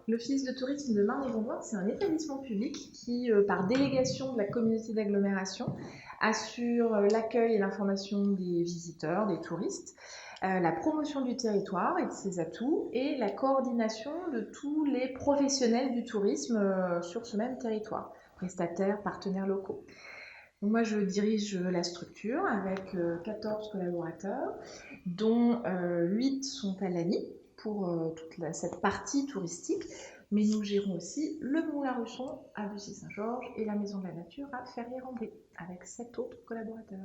L'Office de tourisme de Marne-et-Gondoire, c'est un établissement public qui, par délégation de la communauté d'agglomération, assure l'accueil et l'information des visiteurs, des touristes, la promotion du territoire et de ses atouts, et la coordination de tous les professionnels du tourisme sur ce même territoire, prestataires, partenaires locaux. Donc moi, je dirige la structure avec 14 collaborateurs, dont 8 sont à l'ANI pour cette partie touristique, mais nous gérons aussi le Moulin-Russon à Bussy-Saint-Georges et la Maison de la Nature à Ferrières-en-Brie, avec 7 autres collaborateurs.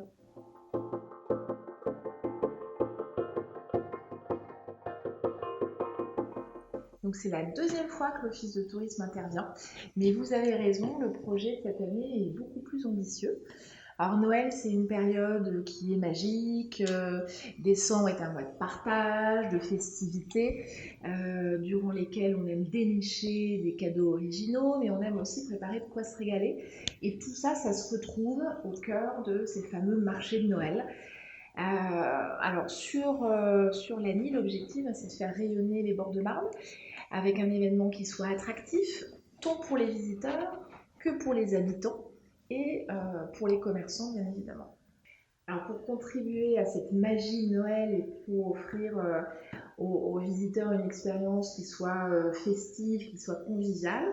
Donc c'est la deuxième fois que l'Office de tourisme intervient, mais vous avez raison, le projet de cette année est beaucoup plus ambitieux. Alors Noël, c'est une période qui est magique, décembre est un mois de partage, de festivités, durant lesquelles on aime dénicher des cadeaux originaux, mais on aime aussi préparer de quoi se régaler. Et tout ça, ça se retrouve au cœur de ces fameux marchés de Noël. Alors sur l'ANI, l'objectif, c'est de faire rayonner les bords de Marne avec un événement qui soit attractif, tant pour les visiteurs que pour les habitants et pour les commerçants, bien évidemment. Alors pour contribuer à cette magie de Noël et pour offrir aux visiteurs une expérience qui soit festive, qui soit conviviale,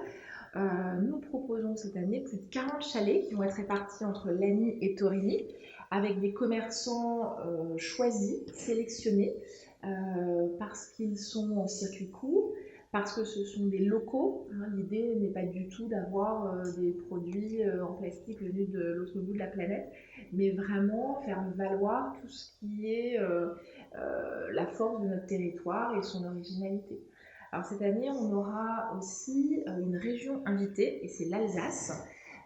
nous proposons cette année plus de 40 chalets qui vont être répartis entre Lagny et Torigny, avec des commerçants choisis, sélectionnés, parce qu'ils sont en circuit court, parce que ce sont des locaux. L'idée n'est pas du tout d'avoir des produits en plastique venus de l'autre bout de la planète, mais vraiment faire valoir tout ce qui est la force de notre territoire et son originalité. Alors cette année, on aura aussi une région invitée, et c'est l'Alsace.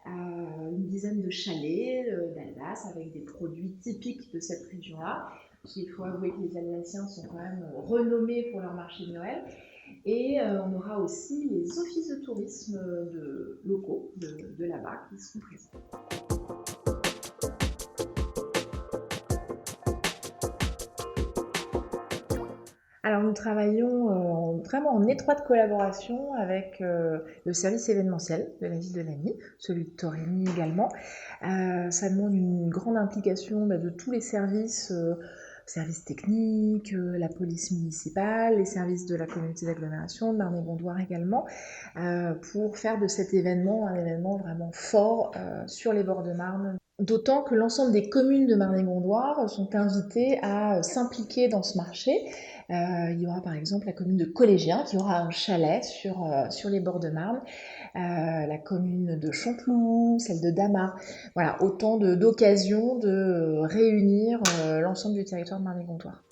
Une dizaine de chalets d'Alsace avec des produits typiques de cette région-là. Il faut avouer que les Alsaciens sont quand même renommés pour leur marché de Noël. Et on aura aussi les offices de tourisme locaux de là-bas qui seront présents. Alors nous travaillons vraiment en étroite collaboration avec le service événementiel de la ville de Lagny, celui de Torigny également. Ça demande une grande implication de tous les services, services techniques, la police municipale, les services de la communauté d'agglomération, de Marne-et-Gondoire également, pour faire de cet événement un événement vraiment fort sur les bords de Marne. D'autant que l'ensemble des communes de Marne-et-Gondoire sont invitées à s'impliquer dans ce marché. Il y aura par exemple la commune de Collégien qui aura un chalet sur les bords de Marne, la commune de Champloux, celle de Damar. Voilà, autant d'occasions de réunir l'ensemble du territoire de Marne-et-Gondoire.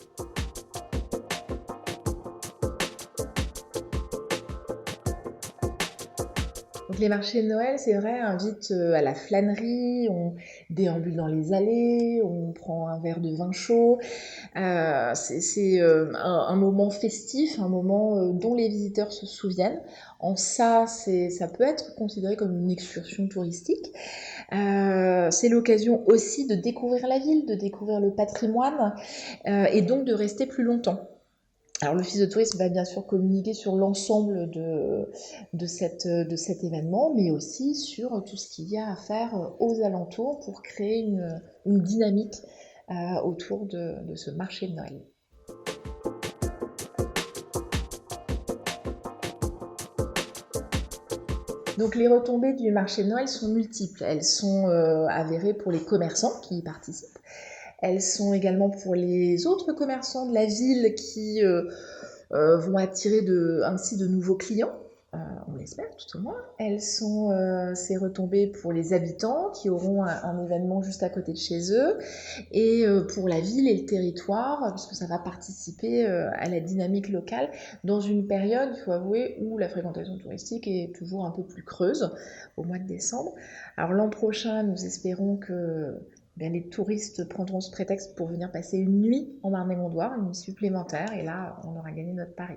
Donc les marchés de Noël, c'est vrai, invitent à la flânerie, on déambule dans les allées, on prend un verre de vin chaud. C'est un moment festif, un moment dont les visiteurs se souviennent. En ça, ça peut être considéré comme une excursion touristique. C'est l'occasion aussi de découvrir la ville, de découvrir le patrimoine et donc de rester plus longtemps. Alors l'Office de tourisme va bien sûr communiquer sur l'ensemble de cet événement, mais aussi sur tout ce qu'il y a à faire aux alentours pour créer une dynamique autour de ce marché de Noël. Donc les retombées du marché de Noël sont multiples. Elles sont avérées pour les commerçants qui y participent. Elles sont également pour les autres commerçants de la ville qui vont attirer ainsi de nouveaux clients, on l'espère tout au moins. Elles sont ces retombées pour les habitants qui auront un événement juste à côté de chez eux, et pour la ville et le territoire, puisque ça va participer à la dynamique locale dans une période, il faut avouer, où la fréquentation touristique est toujours un peu plus creuse, au mois de décembre. Alors l'an prochain, nous espérons que les touristes prendront ce prétexte pour venir passer une nuit en Marne-et-Gondoire, une nuit supplémentaire, et là, on aura gagné notre pari.